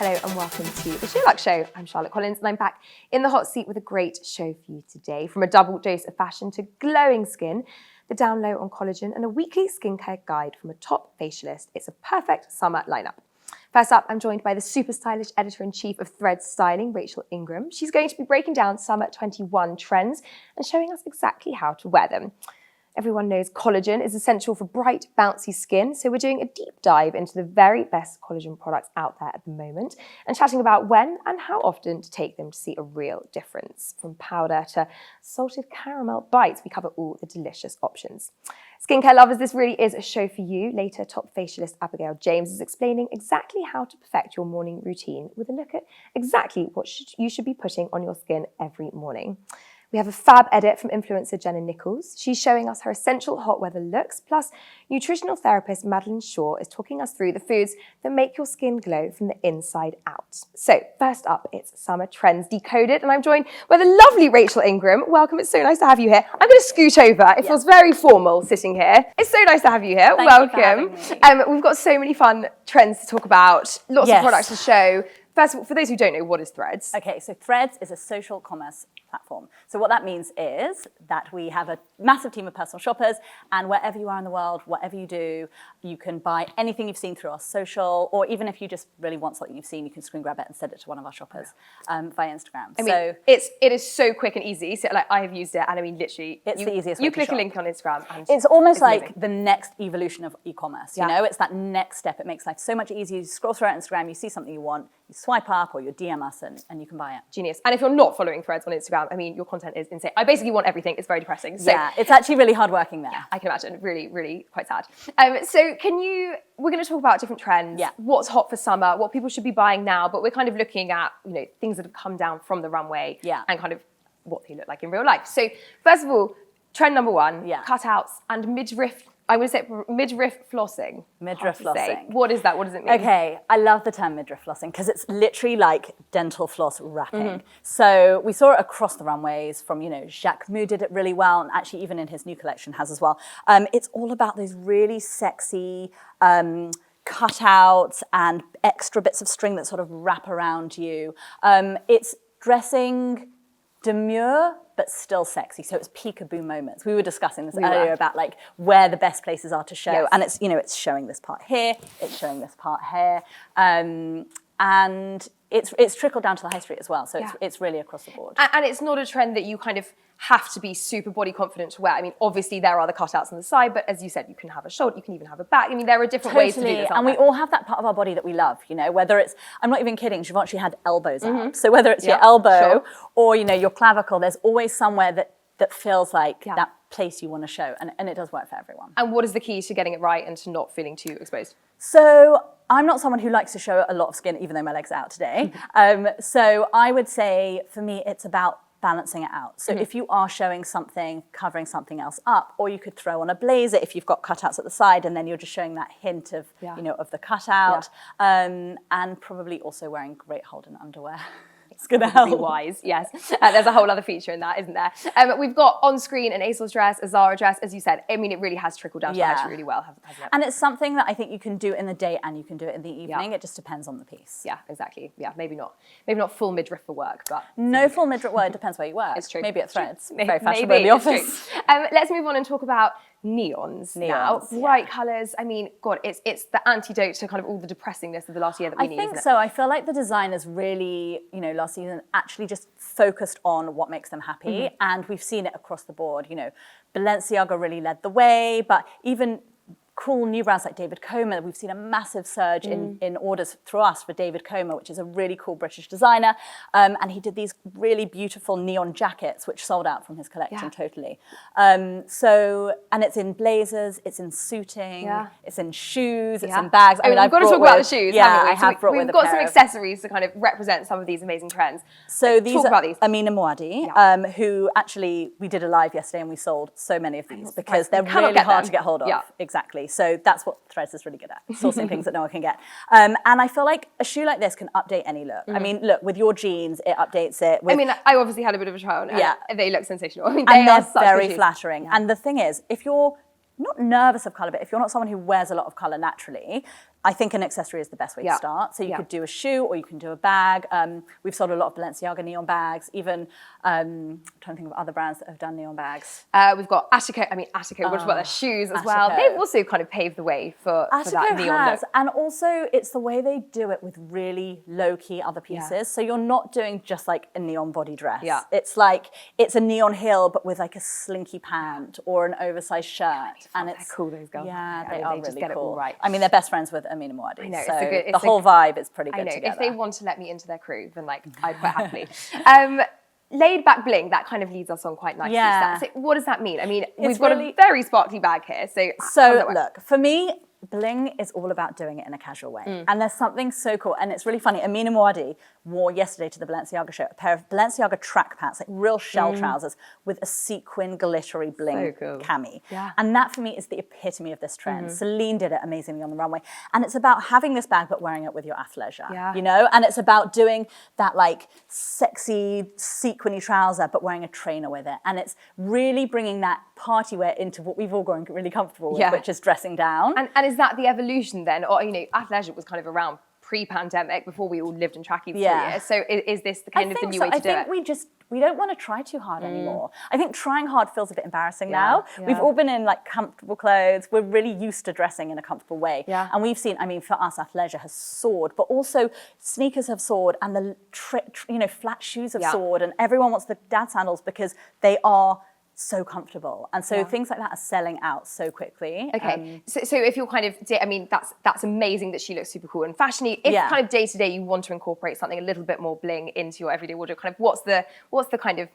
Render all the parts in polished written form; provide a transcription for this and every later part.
Hello and welcome to the Sheerluxe Show. I'm Charlotte Collins and I'm back in the hot seat with a great show for you today. From a double dose of fashion to glowing skin, the downlow on collagen and a weekly skincare guide from a top facialist. It's a perfect summer lineup. First up, I'm joined by the super stylish editor-in-chief of Threads Styling, Rachel Ingram. She's going to be breaking down summer 21 trends and showing us exactly how to wear them. Everyone knows collagen is essential for bright, bouncy skin, so we're doing a deep dive into the very best collagen products out there at the moment and chatting about when and how often to take them to see a real difference. From powder to salted caramel bites, we cover all the delicious options. Skincare lovers, this really is a show for you. Later, top facialist Abigail James is explaining exactly how to perfect your morning routine with a look at exactly what you should be putting on your skin every morning. We have a fab edit from influencer Jenna Nicolls. She's showing us her essential hot weather looks, plus nutritional therapist Madeline Shaw is talking us through the foods that make your skin glow from the inside out. So first up, it's Summer Trends Decoded, and I'm joined by the lovely Rachel Ingram. Welcome, it's so nice to have you here. I'm going to scoot over. It feels very formal sitting here. It's so nice to have you here. Welcome. We've got so many fun trends to talk about, lots of products to show. First of all, for those who don't know, what is Threads? Okay, so Threads is a social commerce platform. So what that means is that we have a massive team of personal shoppers, and wherever you are in the world, whatever you do, you can buy anything you've seen through our social, or even if you just really want something you've seen, you can screen grab it and send it to one of our shoppers via Instagram. I mean, it is so quick and easy. So like I have used it, and I mean, literally, it's the easiest way you to click shop. a link on Instagram, and it's almost like amazing. the next evolution of e-commerce. You know, it's that next step. It makes life so much easier. You scroll through Instagram, you see something you want, you swipe up or you DM us and you can buy it. Genius. And if you're not following Threads on Instagram, I mean, your content is insane. I basically want everything. It's very depressing. So, yeah, it's actually really hard working there. Yeah, I can imagine. Really, really quite sad. So we're going to talk about different trends, what's hot for summer, what people should be buying now, but we're kind of looking at, you know, things that have come down from the runway and kind of what they look like in real life. So first of all, trend number one, cutouts and midriff. I would say midriff flossing. Midriff flossing. What is that? What does it mean? Okay, I love the term midriff flossing because it's literally like dental floss wrapping. So we saw it across the runways from, you know, Jacquemus did it really well, and actually even in his new collection has as well. It's all about those really sexy cutouts and extra bits of string that sort of wrap around you. It's dressing demure, but still sexy. So it's peekaboo moments. We were discussing this earlier about like where the best places are to show. And it's, you know, it's showing this part here, it's showing this part here. And it's trickled down to the high street as well. So it's really across the board. And it's not a trend that you kind of have to be super body confident to wear. I mean, obviously there are the cutouts on the side, but as you said, you can have a shoulder, you can even have a back. I mean, there are different ways to do this. And we all have that part of our body that we love, you know, whether it's, I'm not even kidding, Givenchy had elbows out. So whether it's your elbow or, you know, your clavicle, there's always somewhere that feels like that place you want to show. And it does work for everyone. And what is the key to getting it right and to not feeling too exposed? So I'm not someone who likes to show a lot of skin, even though my legs are out today. So I would say for me, it's about balancing it out. So if you are showing something, covering something else up, or you could throw on a blazer if you've got cutouts at the side, and then you're just showing that hint of, you know, of the cutout, and probably also wearing great Holden underwear. It's going to help. Be wise, yes. There's a whole other feature in that, isn't there? We've got on screen an ASOS dress, a Zara dress, as you said. I mean, it really has trickled down to life really well, hasn't it? And it's something that I think you can do in the day and you can do it in the evening. It just depends on the piece. Yeah, exactly. Yeah, maybe not full midriff for work, but no full midriff. Well, it depends where you work. It's true. Maybe at Threads. Maybe, very fashionable in the office. Let's move on and talk about neons now. Bright colours. I mean, God, it's the antidote to kind of all the depressingness of the last year that we need. I think so. I feel like the designers really, you know, last season actually just focused on what makes them happy, and we've seen it across the board. You know, Balenciaga really led the way, but even cool new brands like David Comer, we've seen a massive surge in orders through us for David Comer, which is a really cool British designer. And he did these really beautiful neon jackets, which sold out from his collection totally. And it's in blazers, it's in suiting, it's in shoes, it's in bags. I mean, I've got to talk about the shoes. Yeah, I have brought with We've got some accessories to kind of represent some of these amazing trends. So these are Amina Mouadi, who actually, we did a live yesterday and we sold so many of these because they're really hard to get hold of. Exactly. So that's what Threads is really good at, sourcing things that no one can get. And I feel like a shoe like this can update any look. I mean, look, with your jeans, it updates it. I mean, I obviously had a bit of a try on, and they look sensational. I mean, they're very flattering. And the thing is, if you're not nervous of colour, but if you're not someone who wears a lot of colour naturally, I think an accessory is the best way to start. So you could do a shoe or you can do a bag. We've sold a lot of Balenciaga neon bags, even I'm trying to think of other brands that have done neon bags. We've got Attico, we've got their shoes as well. They've also kind of paved the way for that neon look. And also it's the way they do it with really low-key other pieces. So you're not doing just like a neon body dress. It's like, it's a neon heel, but with like a slinky pant or an oversized shirt. And it's cool, those girls. Yeah, they are really just get cool. It all right. I mean, they're best friends with Amina Muaddi. I know, so it's the whole vibe is pretty good together. If they want to let me into their crew, then like I'd quite happily. Laid back bling, that kind of leads us on quite nicely. Yeah. So what does that mean? I mean, we've got a very sparkly bag here. So look, for me, bling is all about doing it in a casual way. And there's something so cool. And it's really funny. Amina Muaddi wore yesterday to the Balenciaga show a pair of Balenciaga track pants, like real shell trousers with a sequin glittery bling cami. And that for me is the epitome of this trend. Celine did it amazingly on the runway. And it's about having this bag but wearing it with your athleisure, you know? And it's about doing that like sexy sequiny trouser but wearing a trainer with it. And it's really bringing that party wear into what we've all grown really comfortable with, which is dressing down. And is that the evolution then? Or, you know, athleisure was kind of around pre-pandemic before we all lived in trackies for years. So is this the kind of the new way to do it? I think we don't want to try too hard anymore. I think trying hard feels a bit embarrassing now. We've all been in like comfortable clothes. We're really used to dressing in a comfortable way. And we've seen, I mean, for us, athleisure has soared, but also sneakers have soared and the flat shoes have soared, and everyone wants the dad sandals because they are so comfortable, and so things like that are selling out so quickly. Okay, so if you're kind of, I mean, that's amazing that she looks super cool and fashiony. If kind of day to day you want to incorporate something a little bit more bling into your everyday wardrobe, kind of what's the kind of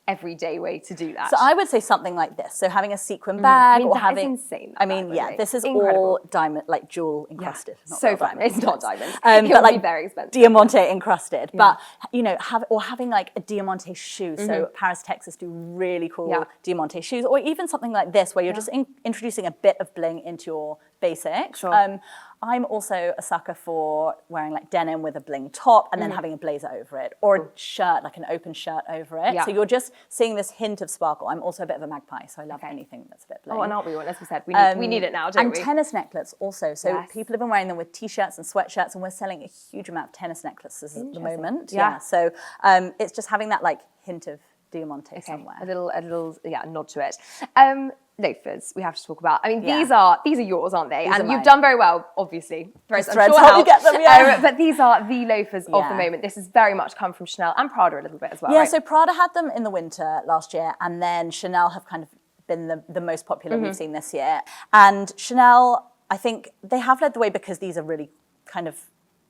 everyday way to do that? So I would say something like this. So having a sequin bag, or having insane. I mean, this is all diamond, like jewel encrusted. Not so fun. It's not diamond. But like very expensive. Diamante encrusted. But you know, having like a Diamante shoe. So Paris, Texas do really cool Diamante shoes, or even something like this where you're just introducing a bit of bling into your basics. I'm also a sucker for wearing like denim with a bling top and then having a blazer over it, or a shirt, like an open shirt over it. So you're just seeing this hint of sparkle. I'm also a bit of a magpie, so I love anything that's a bit bling. Oh, and aren't we all? As we said, we need it now, don't we? And tennis necklaces also. So people have been wearing them with t-shirts and sweatshirts, and we're selling a huge amount of tennis necklaces at the moment. So it's just having that like hint of Diamante somewhere. A little nod to it. Loafers we have to talk about. I mean, these are yours, aren't they? And you've done very well, obviously. I'm sure how you get them, but these are the loafers of the moment. This has very much come from Chanel and Prada a little bit as well. Yeah, right? So Prada had them in the winter last year, and then Chanel have kind of been the most popular we've seen this year. And Chanel, I think they have led the way because these are really kind of,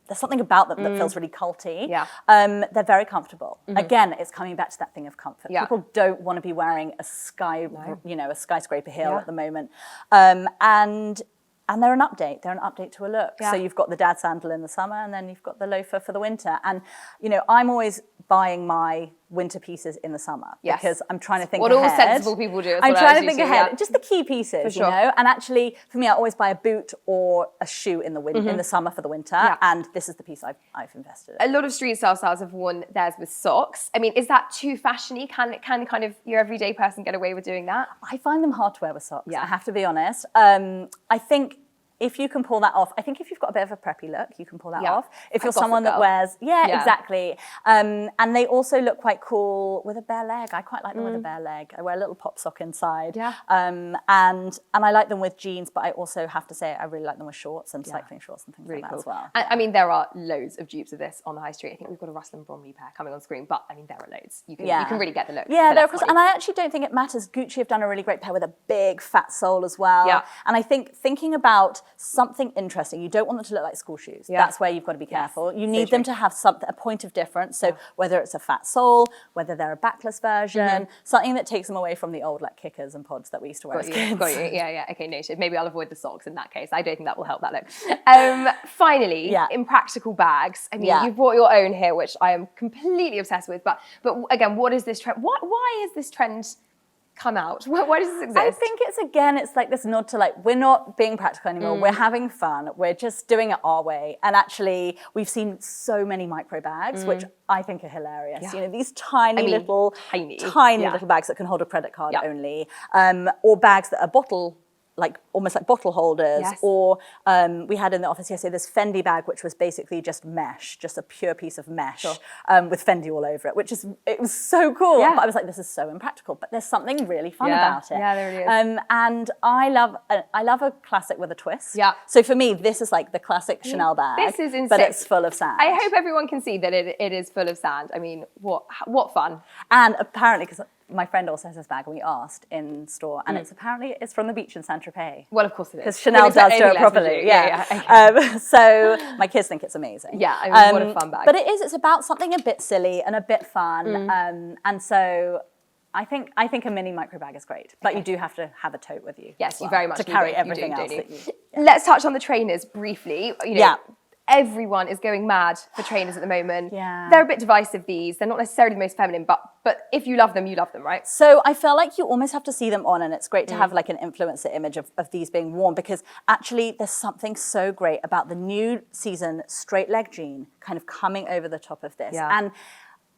there's something about them that feels really culty. They're very comfortable. Again, it's coming back to that thing of comfort. People don't want to be wearing a skyscraper heel at the moment. And they're an update. They're an update to a look. So you've got the dad sandal in the summer, and then you've got the loafer for the winter. And you know, I'm always buying my winter pieces in the summer because I'm trying to think ahead. What all sensible people do. I'm trying to think ahead. Just the key pieces, you know. And actually, for me, I always buy a boot or a shoe in the in the summer for the winter. And this is the piece I've invested in. A lot of street style styles have worn theirs with socks. I mean, is that too fashiony? Can kind of your everyday person get away with doing that? I find them hard to wear with socks. I have to be honest. I think if you can pull that off, I think if you've got a bit of a preppy look, you can pull that off. If you're someone that wears, exactly. And they also look quite cool with a bare leg. I quite like them with a bare leg. I wear a little pop sock inside. And I like them with jeans, but I also have to say I really like them with shorts and cycling shorts and things like that as well. And, I mean, there are loads of dupes of this on the high street. I think we've got a Russell and Bromley pair coming on screen, but I mean, there are loads. You can really get the look. Yeah, they're across, and I actually don't think it matters. Gucci have done a really great pair with a big fat sole as well. And I think thinking about something interesting. You don't want them to look like school shoes. That's where you've got to be careful. You need them to have a point of difference. So whether it's a fat sole, whether they're a backless version, something that takes them away from the old like kickers and pods that we used to wear as kids. Got you. Yeah. Okay, noted. Maybe I'll avoid the socks in that case. I don't think that will help that look. Finally, in practical bags. I mean, you've brought your own here, which I am completely obsessed with. But again, what is this trend? Why is this trend come out? Why does this exist? I think it's like this nod to like, we're not being practical anymore. We're having fun. We're just doing it our way. And actually, we've seen so many micro bags, which I think are hilarious. You know, these tiny little bags that can hold a credit card only, or bags that are bottle like almost like bottle holders, Yes. or we had in the office yesterday this Fendi bag, which was basically just mesh, just a pure piece of mesh with Fendi all over it, it was so cool. Yeah. But I was like, this is so impractical, but there's something really fun Yeah. about it. Yeah, there really is. And I love a classic with a twist. Yeah. So for me, this is like the classic Chanel bag. This is insane. But it's full of sand. I hope everyone can see that it is full of sand. I mean, what fun. And apparently, because my friend also has this bag, and we asked in store, and it's from the beach in Saint-Tropez. Well, of course it is. Because Chanel does do it properly. Yeah. So my kids think it's amazing. Yeah, I mean, what a fun bag. But it's about something a bit silly and a bit fun. And so I think a mini micro bag is great, but you do have to have a tote with you. Yes, you very much to do carry both. You everything do, else don't that you? you. Let's touch on the trainers briefly. You know, Yeah. everyone is going mad for trainers at the moment. Yeah. They're a bit divisive, these. They're not necessarily the most feminine, but if you love them, you love them, right? So I feel like you almost have to see them on, and it's great to have like an influencer image of these being worn, because actually there's something so great about the new season straight leg jean kind of coming over the top of this. Yeah. And,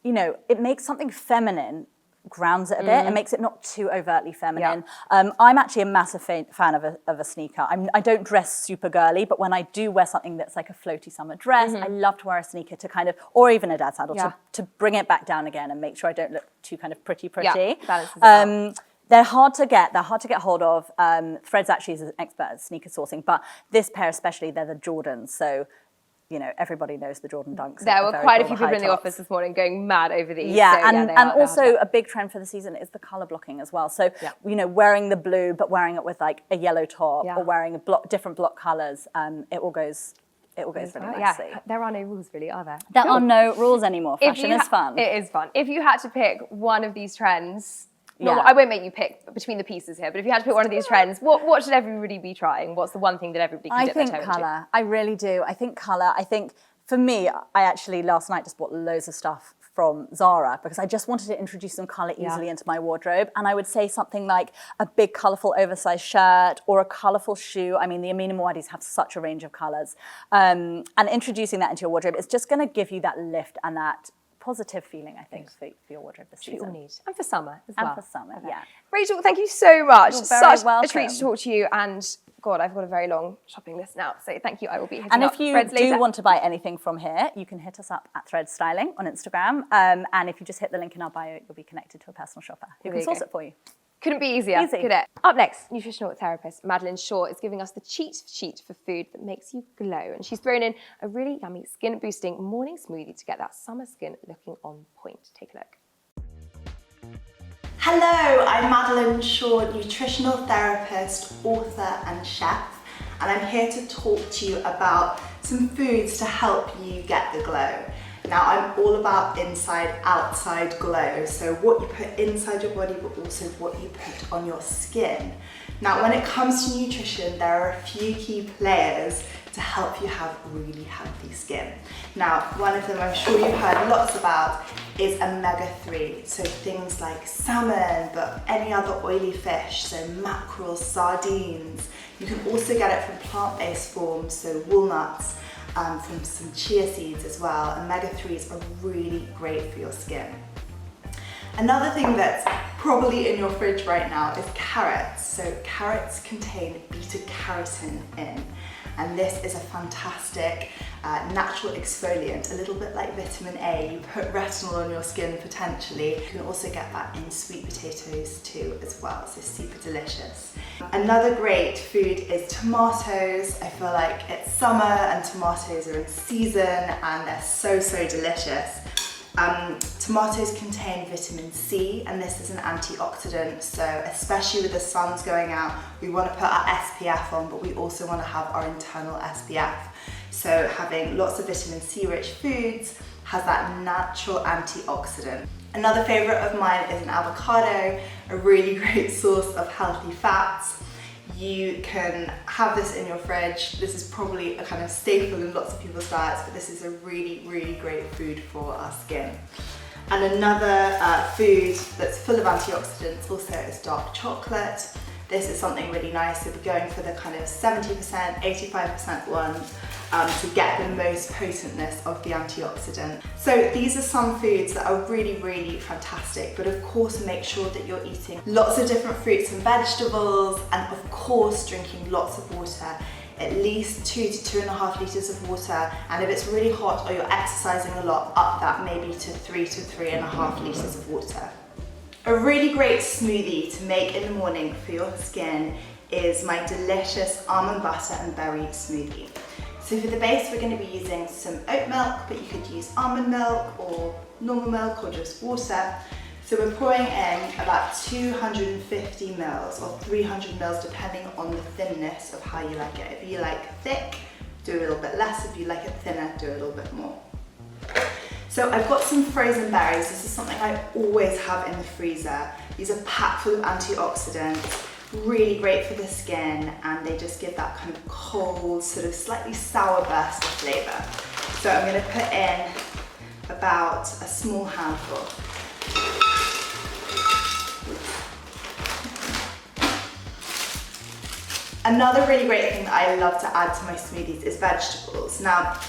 you know, it makes something feminine, grounds it a bit, and makes it not too overtly feminine. Yeah. I'm actually a massive fan of a sneaker. I don't dress super girly, but when I do wear something that's like a floaty summer dress, I love to wear a sneaker to kind of, or even a dad sandal, to bring it back down again and make sure I don't look too kind of pretty. Yeah, balances it out. They're hard to get hold of. Threads actually is an expert at sneaker sourcing, but this pair especially, they're the Jordans. So, you know, everybody knows the Jordan Dunks. There were quite a few people in the office this morning going mad over these. Yeah, so, and also a big trend for the season is the color blocking as well. So, you know, wearing the blue, but wearing it with like a yellow top, or wearing different block colors, it all goes really nicely. Yeah, there are no rules really, are there? There are no rules anymore. Fashion is fun. It is fun. If you had to pick one of these trends, I won't make you pick between the pieces here, but if you had to pick one of these trends, what should everybody be trying? What's the one thing that everybody can dip their toe into? Colour. I really do. I think colour. I think for me, I actually last night just bought loads of stuff from Zara because I just wanted to introduce some colour easily into my wardrobe. And I would say something like a big colourful oversized shirt or a colourful shoe. I mean, the Amina Muadis have such a range of colours. And introducing that into your wardrobe, it's just going to give you that lift and that positive feeling, I think, for your wardrobe this season. We all need. And for summer as well. And for summer, yeah. Rachel, thank you so much. You're very Such welcome. a treat to talk to you. And God, I've got a very long shopping list now. So thank you. I will be hitting and up if you Threads do later. want to buy anything from here, you can hit us up at Threads Styling on Instagram. And if you just hit the link in our bio, you'll be connected to a personal shopper who can source it for you. Couldn't be easier. Easy. Could it? Up next, nutritional therapist Madeline Shaw is giving us the cheat sheet for food that makes you glow. And she's thrown in a really yummy skin-boosting morning smoothie to get that summer skin looking on point. Take a look. Hello, I'm Madeline Shaw, nutritional therapist, author and chef. And I'm here to talk to you about some foods to help you get the glow. Now, I'm all about inside, outside glow. So what you put inside your body, but also what you put on your skin. Now, when it comes to nutrition, there are a few key players to help you have really healthy skin. Now, one of them I'm sure you've heard lots about is omega-3. So things like salmon, but any other oily fish, so mackerel, sardines. You can also get it from plant-based forms, so walnuts, from some chia seeds as well. Omega-3s are really great for your skin. Another thing that's probably in your fridge right now is carrots. So carrots contain beta-carotene in, and this is a fantastic natural exfoliant, a little bit like vitamin A. You put retinol on your skin potentially. You can also get that in sweet potatoes too as well, so super delicious. Another great food is tomatoes. I feel like it's summer and tomatoes are in season and they're so delicious. Tomatoes contain vitamin C, and this is an antioxidant, so especially with the sun's going out, we want to put our SPF on, but we also want to have our internal SPF. So having lots of vitamin C rich foods has that natural antioxidant. Another favourite of mine is an avocado, a really great source of healthy fats. You can have this in your fridge. This is probably a kind of staple in lots of people's diets, but this is a really great food for our skin. And another food that's full of antioxidants also is dark chocolate. this is something really nice. So we're going for the kind of 70%, 85% ones to get the most potentness of the antioxidant. So these are some foods that are really, really fantastic, but of course make sure that you're eating lots of different fruits and vegetables, and of course drinking lots of water. At least 2 to 2.5 litres of water, and if it's really hot or you're exercising a lot, up that maybe to 3 to 3.5 litres of water. A really great smoothie to make in the morning for your skin is my delicious almond butter and berry smoothie. So for the base, we're going to be using some oat milk, but you could use almond milk or normal milk or just water. So we're pouring in about 250 mils or 300 mils depending on the thinness of how you like it. If you like thick, do a little bit less. If you like it thinner, do a little bit more. So I've got some frozen berries. This is something I always have in the freezer. These are packed full of antioxidants, really great for the skin, and they just give that kind of cold, sort of slightly sour burst of flavour. So I'm going to put in about a small handful. Another really great thing that I love to add to my smoothies is vegetables. Now,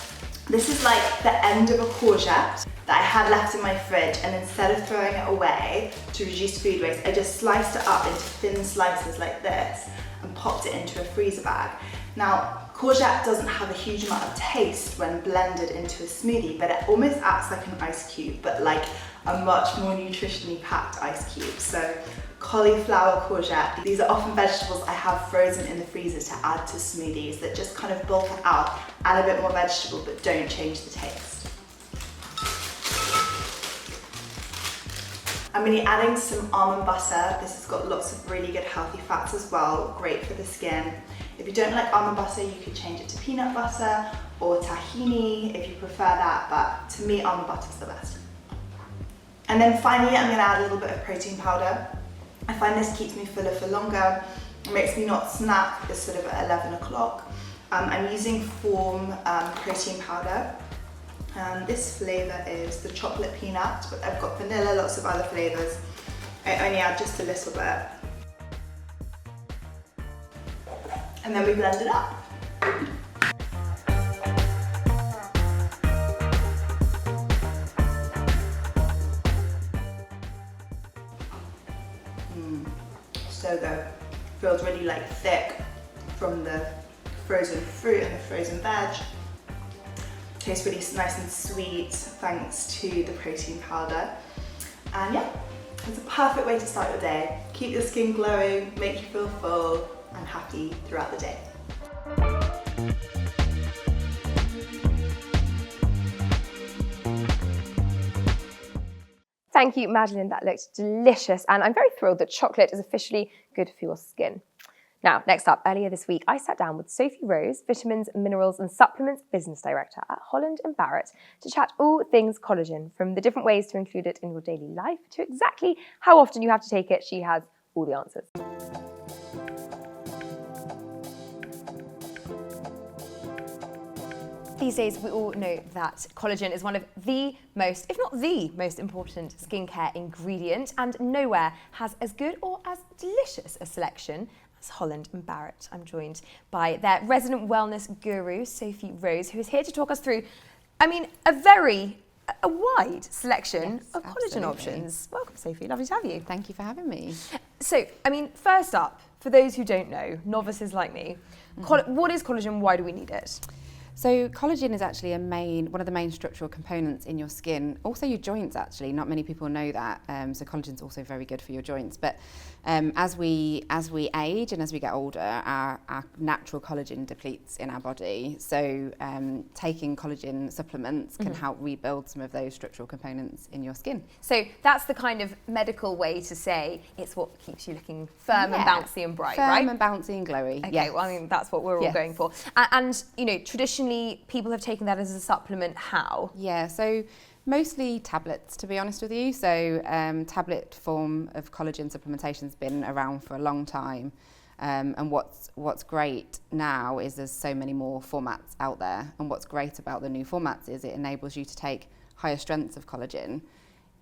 this is like the end of a courgette that I had left in my fridge, and instead of throwing it away to reduce food waste, I just sliced it up into thin slices like this and popped it into a freezer bag. Now, courgette doesn't have a huge amount of taste when blended into a smoothie, but it almost acts like an ice cube, but like a much more nutritionally packed ice cube. So cauliflower, courgette, these are often vegetables I have frozen in the freezer to add to smoothies that just kind of bulk it out, add a bit more vegetable, but don't change the taste. I'm going to be adding some almond butter. This has got lots of really good healthy fats as well, great for the skin. If you don't like almond butter, you could change it to peanut butter or tahini if you prefer that, but to me almond butter is the best. And then finally I'm going to add a little bit of protein powder. I find this keeps me fuller for longer. It makes me not snack this sort of at 11 o'clock. I'm using Form protein powder. This flavour is the chocolate peanut, but I've got vanilla, lots of other flavours. I only add just a little bit. And then we blend it up. So good. Feels really like thick from the frozen fruit and the frozen veg. Tastes really nice and sweet thanks to the protein powder. And yeah, it's a perfect way to start your day. Keep your skin glowing, make you feel full and happy throughout the day. Thank you, Madeline. That looked delicious. And I'm very thrilled that chocolate is officially good for your skin. Now, next up, earlier this week, I sat down with Sophie Rose, Vitamins, Minerals and Supplements Business Director at Holland & Barrett, to chat all things collagen, from the different ways to include it in your daily life to exactly how often you have to take it. She has all the answers. These days, we all know that collagen is one of the most, if not the most important skincare ingredient, and nowhere has as good or as delicious a selection as Holland & Barrett. I'm joined by their resident wellness guru, Sophie Rose, who is here to talk us through, a wide selection of collagen options. Welcome, Sophie. Lovely to have you. Thank you for having me. So, first up, for those who don't know, novices like me, what is collagen? Why do we need it? So collagen is actually one of the main structural components in your skin, also your joints actually. Not many people know that, so collagen is also very good for your joints. But as we age and as we get older, our natural collagen depletes in our body. So taking collagen supplements can help rebuild some of those structural components in your skin. So that's the kind of medical way to say it's what keeps you looking firm and bouncy and bright, right? Firm and bouncy and glowy. Okay, yes. well, that's what we're all going for. And traditionally, people have taken that as a supplement. How? Yeah, so mostly tablets, to be honest with you. So tablet form of collagen supplementation has been around for a long time. And what's great now is there's so many more formats out there. And what's great about the new formats is it enables you to take higher strengths of collagen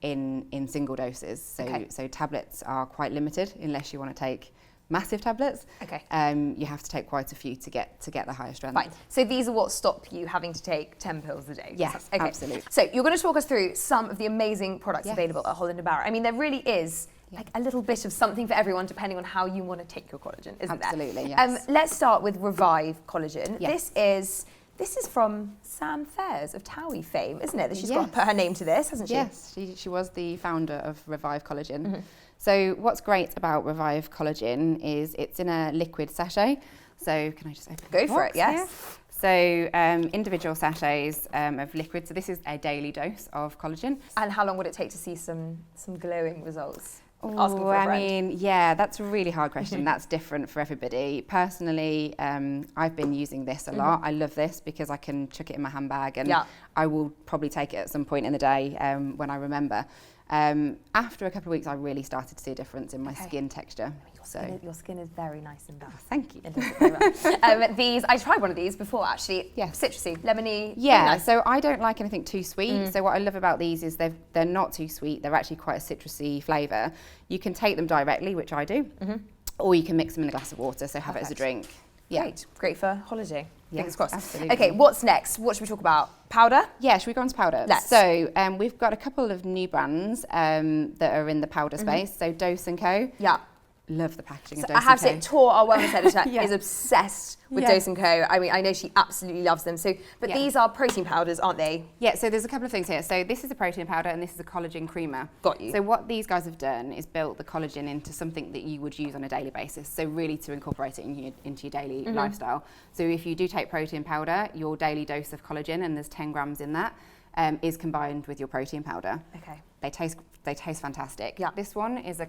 in single doses. So tablets are quite limited unless you want to take massive tablets. Okay. You have to take quite a few to get the higher strength. Fine. So these are what stop you having to take 10 pills a day? Yes, okay. absolutely. So you're going to talk us through some of the amazing products available at Holland & Barrett. I mean, there really is like a little bit of something for everyone depending on how you want to take your collagen, isn't there? Absolutely, yes. Let's start with Revive Collagen. Yes. This is from Sam Fairs of Towie fame, isn't it? That she's got to put her name to this, hasn't she? Yes, she was the founder of Revive Collagen. So what's great about Revive Collagen is it's in a liquid sachet. So can I just open Go the for box it, yes. here? So individual sachets of liquid. So this is a daily dose of collagen. And how long would it take to see some glowing results? Asking for a I friend. mean, yeah, that's a really hard question. That's different for everybody. Personally, I've been using this a lot. I love this because I can chuck it in my handbag and I will probably take it at some point in the day when I remember. After a couple of weeks, I really started to see a difference in my skin texture. Your skin is very nice and dark. Thank you. I tried one of these before actually. Yeah. Citrusy, lemony. Yeah, really nice. so I don't like anything too sweet. So what I love about these is they're not too sweet. They're actually quite a citrusy flavour. You can take them directly, which I do, or you can mix them in a glass of water, so have it as a drink. Yeah. Great for holiday. Yes, Fingers crossed. absolutely. Okay, what's next? What should we talk about? Powder? Yeah, should we go on to powder? Let's. So we've got a couple of new brands that are in the powder space. So Dose & Co. Yeah. Love the packaging of So Dose I have & to Co. say, Tor, our wellness editor, Yeah. is obsessed with Yeah. Dose & Co. I mean, I know she absolutely loves them. So, but these are protein powders, aren't they? Yeah, so there's a couple of things here. So this is a protein powder and this is a collagen creamer. Got you. So what these guys have done is built the collagen into something that you would use on a daily basis. So really to incorporate it into your daily lifestyle. So if you do take protein powder, your daily dose of collagen, and there's 10 grams in that, is combined with your protein powder. Okay. They taste fantastic. Yeah. This one is a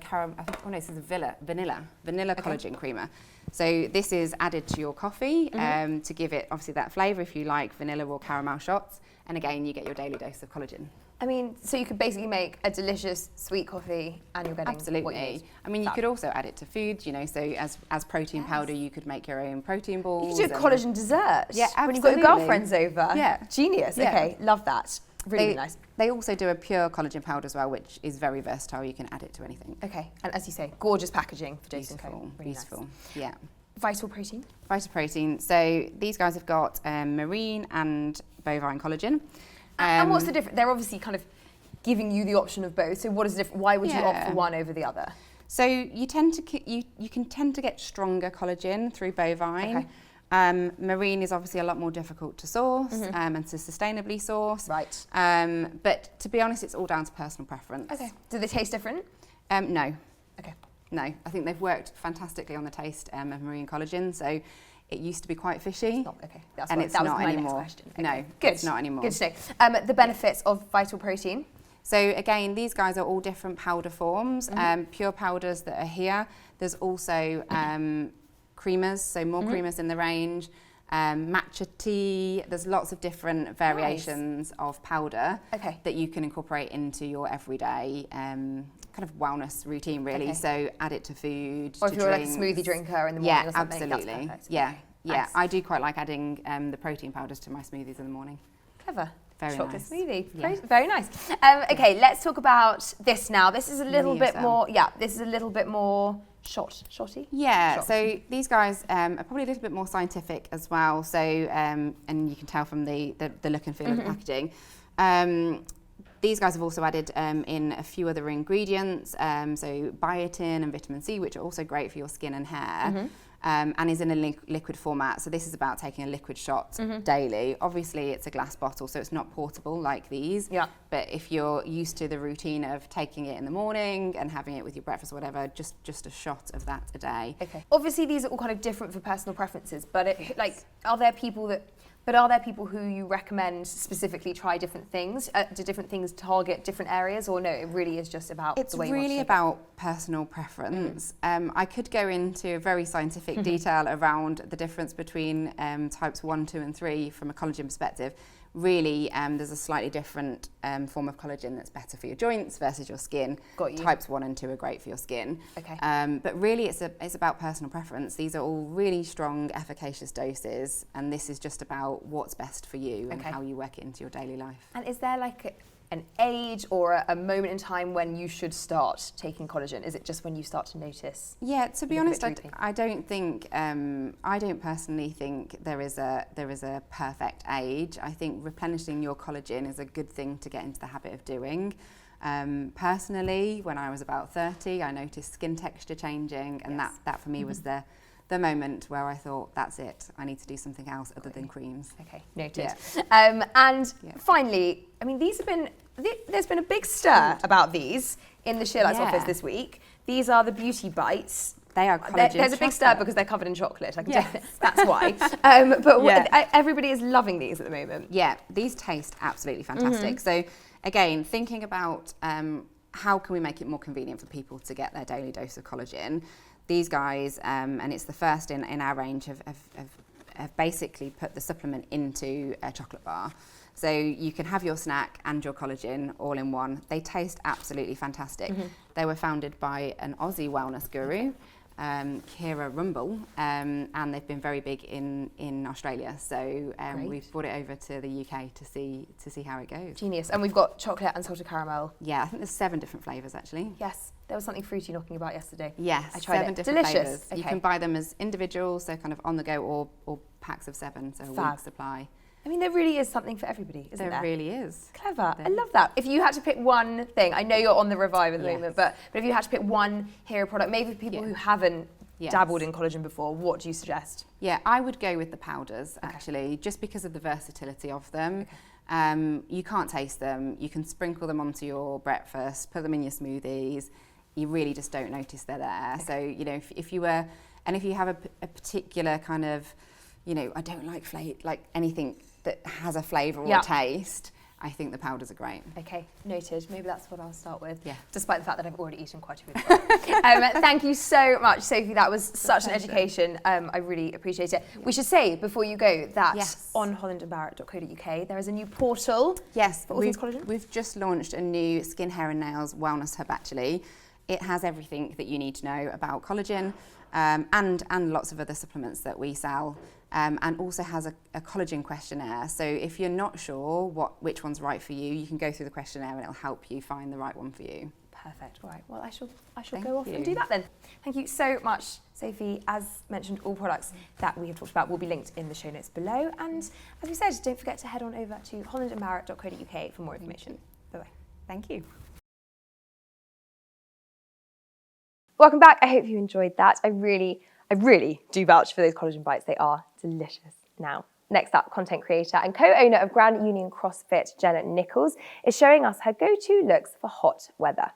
this is a vanilla collagen creamer. So this is added to your coffee to give it obviously that flavour if you like vanilla or caramel shots. And again, you get your daily dose of collagen. I mean, so you could basically make a delicious sweet coffee and you're getting Absolutely. what you need. I mean, you could also add it to food, you know, so as protein powder, you could make your own protein balls. You could do a collagen dessert. Yeah, When you've got your absolutely. girlfriends over. Yeah. Genius. Yeah. Okay, love that. Really nice. They also do a pure collagen powder as well, which is very versatile. You can add it to anything. Okay, and as you say, gorgeous packaging for Dose & Co. Beautiful, Really beautiful. nice. Yeah. Vital protein. Vital protein. So these guys have got marine and bovine collagen. And what's the difference? They're obviously kind of giving you the option of both. So what is the difference? Why would you opt for one over the other? So you tend to you can tend to get stronger collagen through bovine. Okay. Marine is obviously a lot more difficult to source and to sustainably source. Right. But to be honest, it's all down to personal preference. Okay. Do they taste different? No. Okay. No. I think they've worked fantastically on the taste of marine collagen. So it used to be quite fishy. Okay. That was not my anymore. next question. Okay. No, Good. it's not anymore. Good to know. The benefits of Vital Protein. So again, these guys are all different powder forms. Pure powders that are here. There's also creamers, so more creamers in the range. Matcha tea. There's lots of different variations of powder that you can incorporate into your everyday kind of wellness routine, really. Okay. So add it to food, Or to if you're like a drinks. smoothie drinker in the morning or something. Absolutely. That's perfect. Yeah, Okay. yeah. Nice. I do quite like adding the protein powders to my smoothies in the morning. Clever. Very Chocolate nice. smoothie. Yeah. Very nice. Okay, let's talk about this now. This is a little bit Yes, more, this is a little bit more shotty. Yeah, Shot. so these guys are probably a little bit more scientific as well. So, and you can tell from the look and feel of the packaging. These guys have also added in a few other ingredients, so biotin and vitamin C, which are also great for your skin and hair. And is in a liquid format. So this is about taking a liquid shot daily. Obviously, it's a glass bottle, so it's not portable like these. Yeah. But if you're used to the routine of taking it in the morning and having it with your breakfast or whatever, just a shot of that a day. Okay. Obviously, these are all kind of different for personal preferences, but are there people who you recommend specifically try different things? Do different things target different areas, or no? It really is just about It's the way you really want to take about personal preference. I could go into very scientific detail around the difference between types 1, 2 and 3 from a collagen perspective. Really, there's a slightly different form of collagen that's better for your joints versus your skin. Got you. Types 1 and 2 are great for your skin. Okay. But really, it's about personal preference. These are all really strong, efficacious doses, and this is just about what's best for you and how you work it into your daily life. And is there an age or a moment in time when you should start taking collagen? Is it just when you start to notice? Yeah, to be look a honest, bit droopy? I don't think I don't personally think there is a perfect age. I think replenishing your collagen is a good thing to get into the habit of doing. Personally, when I was about 30, I noticed skin texture changing, and that for me was the moment where I thought, that's it, I need to do something else other than creams. Okay, noted. Yeah. And finally, I mean, these have been, there's been a big stir about these in the Sheerluxe office this week. These are the beauty bites. They are collagen. There's a big stir chocolate. because they're covered in chocolate. I can Yes. tell you that's why. Everybody is loving these at the moment. Yeah, these taste absolutely fantastic. So again, thinking about how can we make it more convenient for people to get their daily dose of collagen, these guys, and it's the first in our range, have basically put the supplement into a chocolate bar. So you can have your snack and your collagen all in one. They taste absolutely fantastic. They were founded by an Aussie wellness guru, Kira Rumble, and they've been very big in Australia. So we've brought it over to the UK to see how it goes. Genius. And we've got chocolate and salted caramel. Yeah, I think there's 7 different flavours actually. Yes, there was something fruity knocking about yesterday. Yes, I tried 7 it. different Delicious. flavours. Okay. You can buy them as individuals, so kind of on the go, or packs of 7, so a Fab. week's supply. I mean, there really is something for everybody, isn't there? There really is. Clever. I love that. If you had to pick one thing, I know you're on the revive at the moment, but if you had to pick one hero product, maybe for people who haven't dabbled in collagen before, what do you suggest? Yeah, I would go with the powders actually, just because of the versatility of them. You can't taste them. You can sprinkle them onto your breakfast, put them in your smoothies. You really just don't notice they're there. So, you know, if you were, and if you have a particular kind of, you know, I don't like anything that has a flavour or a taste, I think the powders are great. Okay, noted. Maybe that's what I'll start with. Yeah. Despite the fact that I've already eaten quite a few. Thank you so much, Sophie. That was such an education. I really appreciate it. We should say before you go that on hollandandbarrett.co.uk there is a new portal. Yes, for all things collagen. We've just launched a new skin, hair and nails wellness hub actually. It has everything that you need to know about collagen and lots of other supplements that we sell. And also has a collagen questionnaire. So if you're not sure which one's right for you, you can go through the questionnaire and it'll help you find the right one for you. Perfect. All right. Well, I shall go off and do that then. Thank you so much, Sophie. As mentioned, all products that we have talked about will be linked in the show notes below. And as we said, don't forget to head on over to hollandandbarrett.co.uk for more information. Bye-bye. Thank you. Welcome back. I hope you enjoyed that. I really do vouch for those collagen bites. They are delicious. Now, next up, content creator and co-owner of Grand Union CrossFit, Jenna Nicolls, is showing us her go-to looks for hot weather.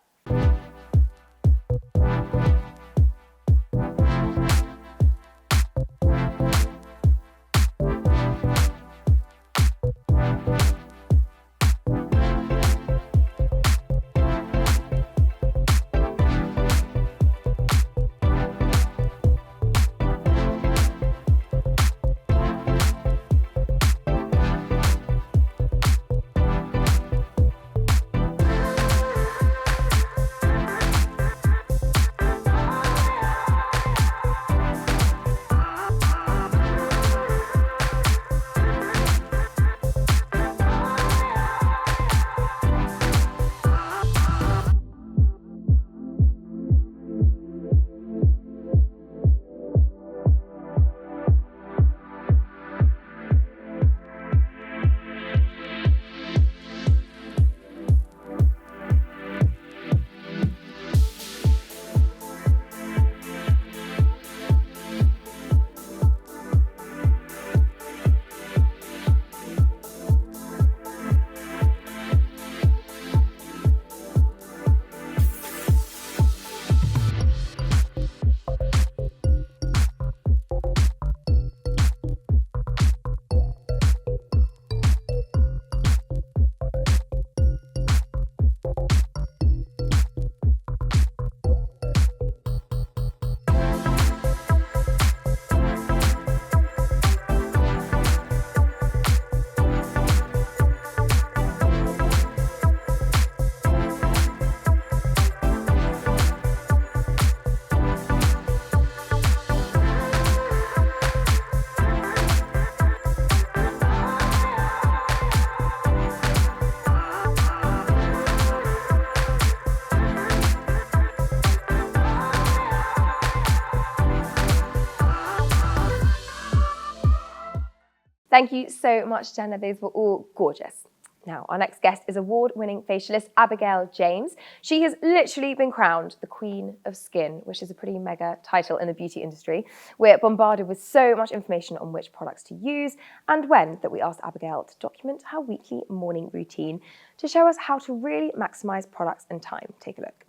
Thank you so much, Jenna. Those were all gorgeous. Now, our next guest is award-winning facialist Abigail James. She has literally been crowned the Queen of Skin, which is a pretty mega title in the beauty industry. We're bombarded with so much information on which products to use and when that we asked Abigail to document her weekly morning routine to show us how to really maximize products and time. Take a look.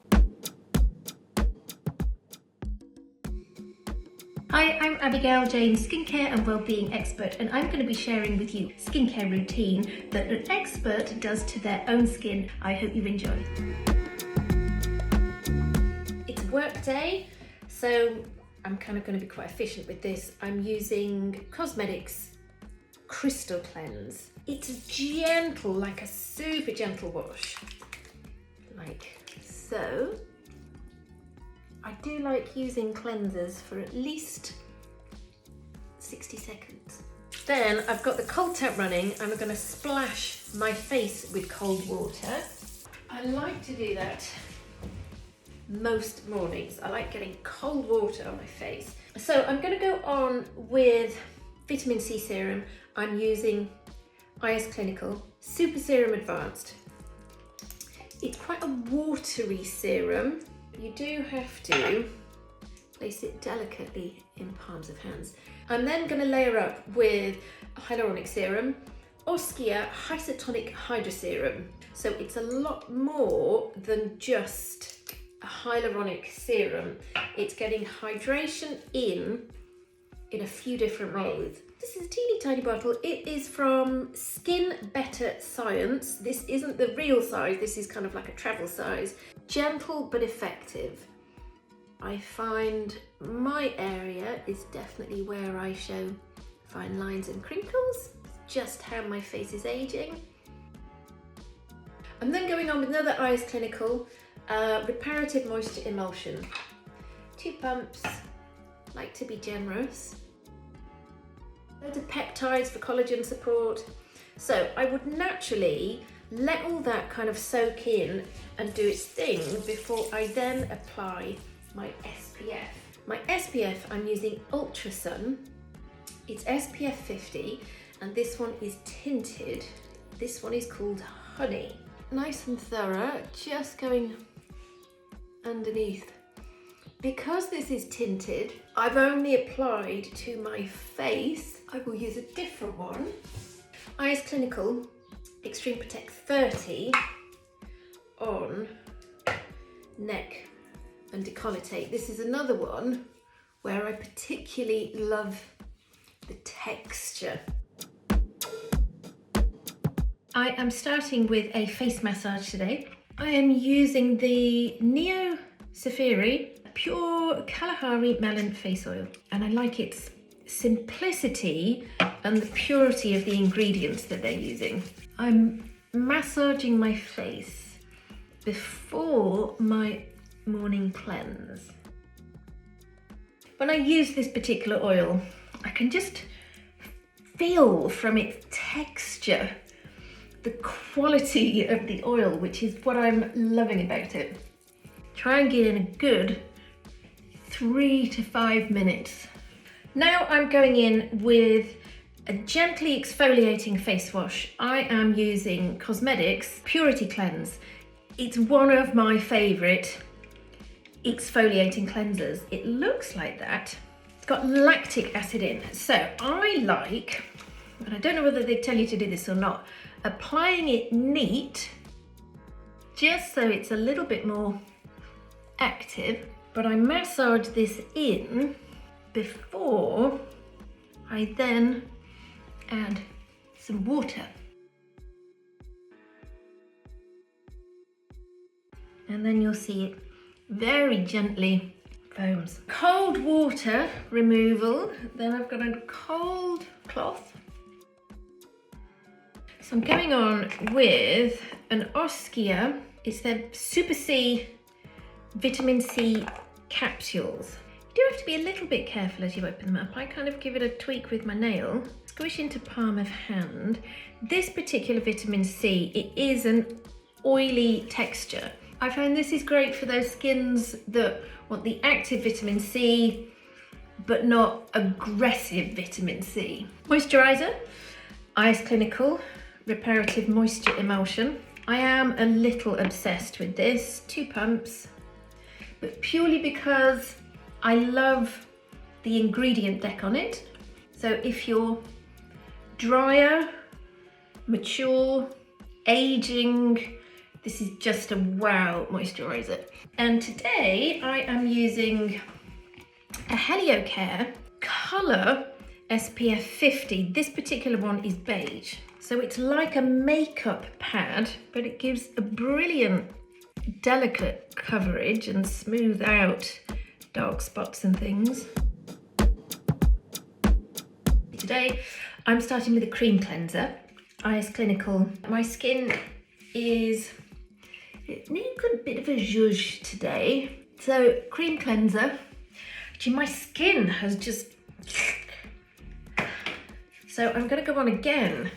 Hi, I'm Abigail James, skincare and wellbeing expert, and I'm going to be sharing with you skincare routine that an expert does to their own skin. I hope you enjoy. It's work day, so I'm kind of going to be quite efficient with this. I'm using Cosmetics Crystal Cleanse. It's gentle, like a super gentle wash, like so. I do like using cleansers for at least 60 seconds. Then I've got the cold tap running and I'm going to splash my face with cold water. I like to do that most mornings. I like getting cold water on my face. So I'm going to go on with vitamin C serum. I'm using IS Clinical Super Serum Advanced. It's quite a watery serum. You do have to place it delicately in palms of hands. I'm then going to layer up with hyaluronic serum, Oskia Isotonic Hydra Serum. So it's a lot more than just a hyaluronic serum. It's getting hydration in a few different ways. This is a teeny tiny bottle. It is from Skin Better Science. This isn't the real size. This is kind of like a travel size. Gentle but effective. I find my area is definitely where I show fine lines and crinkles. Just how my face is aging. I'm then going on with another IS Clinical Reparative Moisture Emulsion. 2 pumps, like to be generous. Loads of peptides for collagen support. So I would naturally let all that kind of soak in and do its thing before I then apply my SPF. My SPF, I'm using Ultra Sun. It's SPF 50 and this one is tinted. This one is called Honey. Nice and thorough, just going underneath. Because this is tinted, I've only applied to my face. I will use a different one. IS Clinical Extreme Protect 30 on neck and décolleté. This is another one where I particularly love the texture. I am starting with a face massage today. I am using the Neo Safiri Pure Kalahari Melon Face Oil, and I like its simplicity and the purity of the ingredients that they're using. I'm massaging my face before my morning cleanse. When I use this particular oil, I can just feel from its texture the quality of the oil, which is what I'm loving about it. Try and get in a good 3 to 5 minutes. Now I'm going in with a gently exfoliating face wash. I am using Cosmetics Purity Cleanse. It's one of my favourite exfoliating cleansers. It looks like that. It's got lactic acid in. So I like, and I don't know whether they tell you to do this or not, applying it neat, just so it's a little bit more active, but I massage this in before I then add some water. And then you'll see it very gently foams. Cold water removal, then I've got a cold cloth. So I'm going on with an Oskia, it's their Super C Vitamin C capsules. You do have to be a little bit careful as you open them up. I kind of give it a tweak with my nail, squish into palm of hand. This particular vitamin C, it is an oily texture. I find this is great for those skins that want the active vitamin C, but not aggressive vitamin C. Moisturizer, Eyes Clinical Reparative Moisture Emulsion. I am a little obsessed with this, 2 pumps, but purely because I love the ingredient deck on it. So if you're drier, mature, aging, this is just a wow moisturizer. And today I am using a Heliocare Colour SPF 50. This particular one is beige. So it's like a makeup pad, but it gives a brilliant, delicate coverage and smooth out dark spots and things. Today, I'm starting with a cream cleanser, Eyes Clinical. My skin it needs a bit of a zhuzh today. So cream cleanser. Actually, my skin has just... So I'm gonna go on again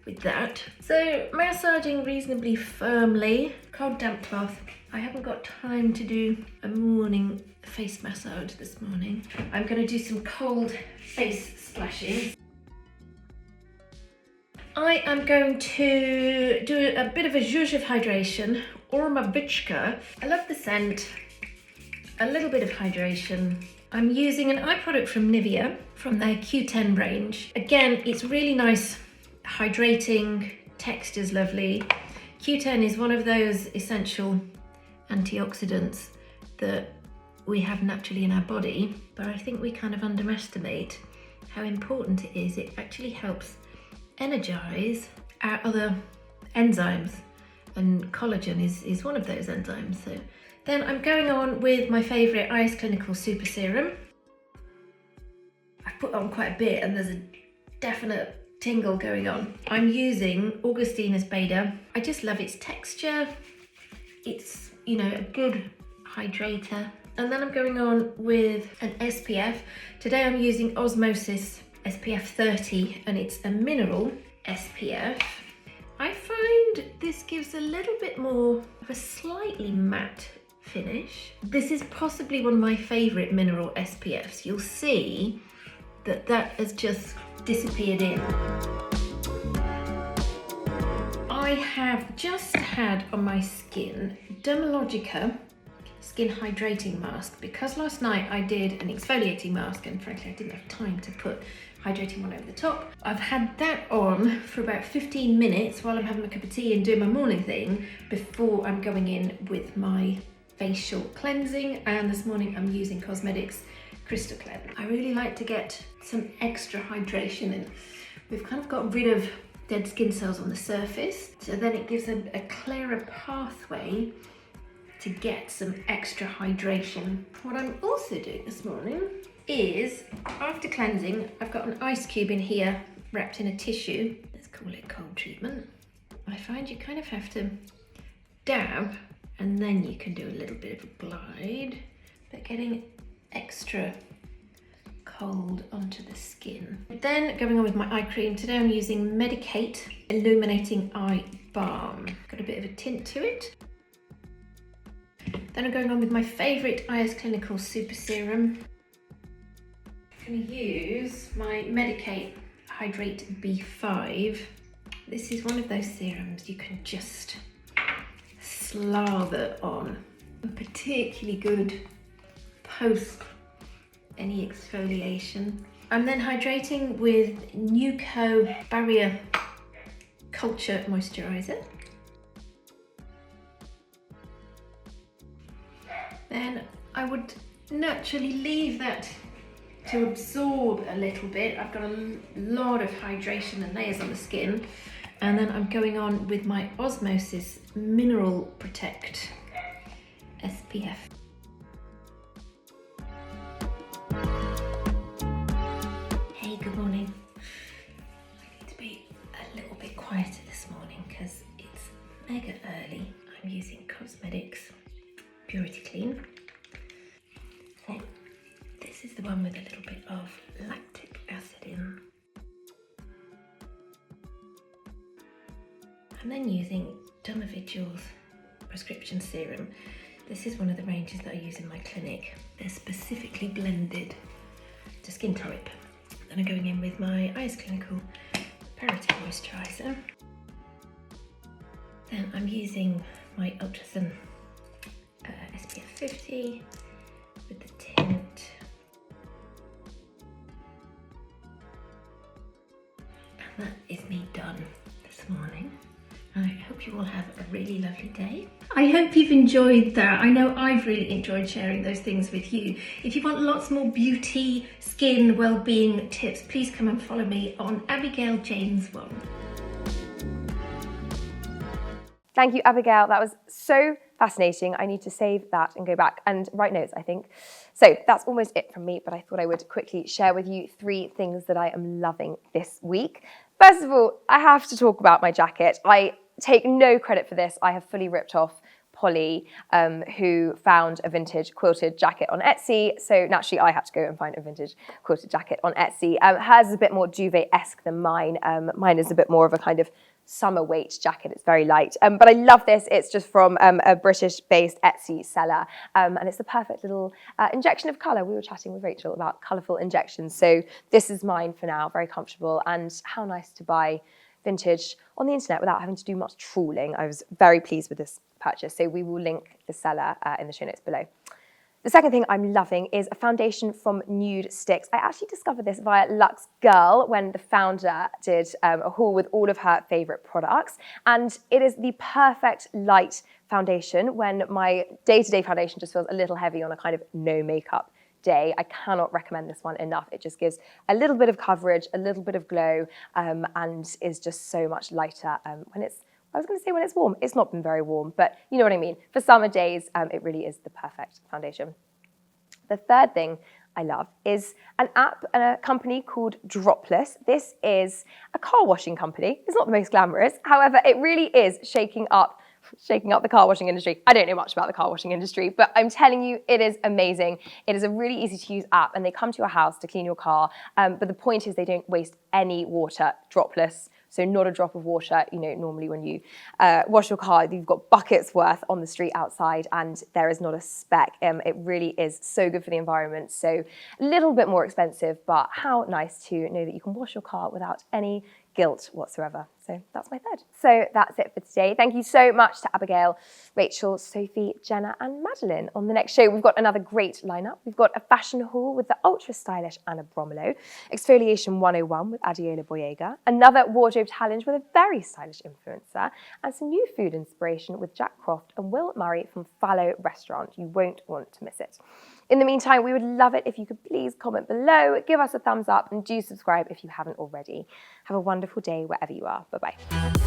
with that. So massaging reasonably firmly, cold damp cloth. I haven't got time to do a morning face massage this morning. I'm gonna do some cold face splashing. I am going to do a bit of a zhuzh of hydration, Ormavichka. I love the scent, a little bit of hydration. I'm using an eye product from Nivea, from their Q10 range. Again, it's really nice, hydrating, texture's lovely. Q10 is one of those essential antioxidants that we have naturally in our body, but I think we kind of underestimate how important it is. It actually helps energize our other enzymes, and collagen is one of those enzymes. So then I'm going on with my favorite Eyes Clinical Super Serum. I've put on quite a bit and there's a definite tingle going on. I'm using Augustinus Beta. I just love its texture. It's, you know, a good hydrator. And then I'm going on with an SPF. Today I'm using Osmosis SPF 30 and it's a mineral SPF. I find this gives a little bit more of a slightly matte finish. This is possibly one of my favorite mineral SPFs. You'll see that that has just disappeared in. I have just had on my skin Dermalogica Skin Hydrating Mask, because last night I did an exfoliating mask and frankly I didn't have time to put hydrating one over the top. I've had that on for about 15 minutes while I'm having a cup of tea and doing my morning thing before I'm going in with my facial cleansing, and this morning I'm using Cosmetics Crystal Cleanse. I really like to get some extra hydration in. We've kind of got rid of dead skin cells on the surface, so then it gives a clearer pathway to get some extra hydration. What I'm also doing this morning is, after cleansing, I've got an ice cube in here wrapped in a tissue. Let's call it cold treatment. I find you kind of have to dab and then you can do a little bit of a glide, but getting extra cold onto the skin. Then going on with my eye cream, today I'm using Medicate Illuminating Eye Balm. Got a bit of a tint to it. Then I'm going on with my favourite Eyes Clinical Super Serum. I'm going to use my Medicate Hydrate B5. This is one of those serums you can just slather on. Particularly good post any exfoliation. I'm then hydrating with Nuco Barrier Culture Moisturiser. Then I would naturally leave that to absorb a little bit. I've got a lot of hydration and layers on the skin. And then I'm going on with my Osmosis Mineral Protect SPF. Hey, good morning. I need to be a little bit quieter this morning because it's mega early. I'm using Cosmetics Purity Clean. So this is the one with a little bit of lactic acid in. I'm then using Dermavigil's prescription serum. This is one of the ranges that I use in my clinic. They're specifically blended to skin type. Then I'm going in with my Eyes Clinical Veritain moisturiser. Then I'm using my Ultrasun SPF 50 with the tint. And that is me done this morning. I hope you all have a really lovely day. I hope you've enjoyed that. I know I've really enjoyed sharing those things with you. If you want lots more beauty, skin, well-being tips, please come and follow me on Abigail James 1. Thank you, Abigail. That was so fascinating. I need to save that and go back and write notes, I think. So that's almost it from me, but I thought I would quickly share with you 3 things that I am loving this week. First of all, I have to talk about my jacket. I take no credit for this. I have fully ripped off Polly, who found a vintage quilted jacket on Etsy. So naturally, I had to go and find a vintage quilted jacket on Etsy. Hers is a bit more duvet-esque than mine. Mine is a bit more of a kind of summer weight jacket. It's very light. But I love this. It's just from a British-based Etsy seller. And it's the perfect little injection of colour. We were chatting with Rachel about colourful injections. So this is mine for now, very comfortable. And how nice to buy vintage on the internet without having to do much trawling. I was very pleased with this purchase. So we will link the seller in the show notes below. The second thing I'm loving is a foundation from Nude Sticks. I actually discovered this via Luxe Girl when the founder did a haul with all of her favourite products. And it is the perfect light foundation when my day-to-day foundation just feels a little heavy on a kind of no makeup day. I cannot recommend this one enough. It just gives a little bit of coverage, a little bit of glow, and is just so much lighter when it's, I was going to say when it's warm. It's not been very warm, but you know what I mean. For summer days, it really is the perfect foundation. The third thing I love is an app and a company called Dropless. This is a car washing company. It's not the most glamorous. However, it really is shaking up the car washing industry. I don't know much about the car washing industry, but I'm telling you, it is amazing. It is a really easy to use app and they come to your house to clean your car. But the point is they don't waste any water. Dropless. So not a drop of water. You know, normally when you wash your car, you've got buckets worth on the street outside and there is not a speck. It really is so good for the environment. So a little bit more expensive, but how nice to know that you can wash your car without any guilt whatsoever. So that's my third. So that's it for today. Thank you so much to Abigail, Rachel, Sophie, Jenna and Madeline. On the next show, we've got another great lineup. We've got a fashion haul with the ultra stylish Anna Bromelo, Exfoliation 101 with Adiola Boyega, another wardrobe challenge with a very stylish influencer, and some new food inspiration with Jack Croft and Will Murray from Fallow Restaurant. You won't want to miss it. In the meantime, we would love it if you could please comment below, give us a thumbs up and do subscribe if you haven't already. Have a wonderful day wherever you are. Bye-bye.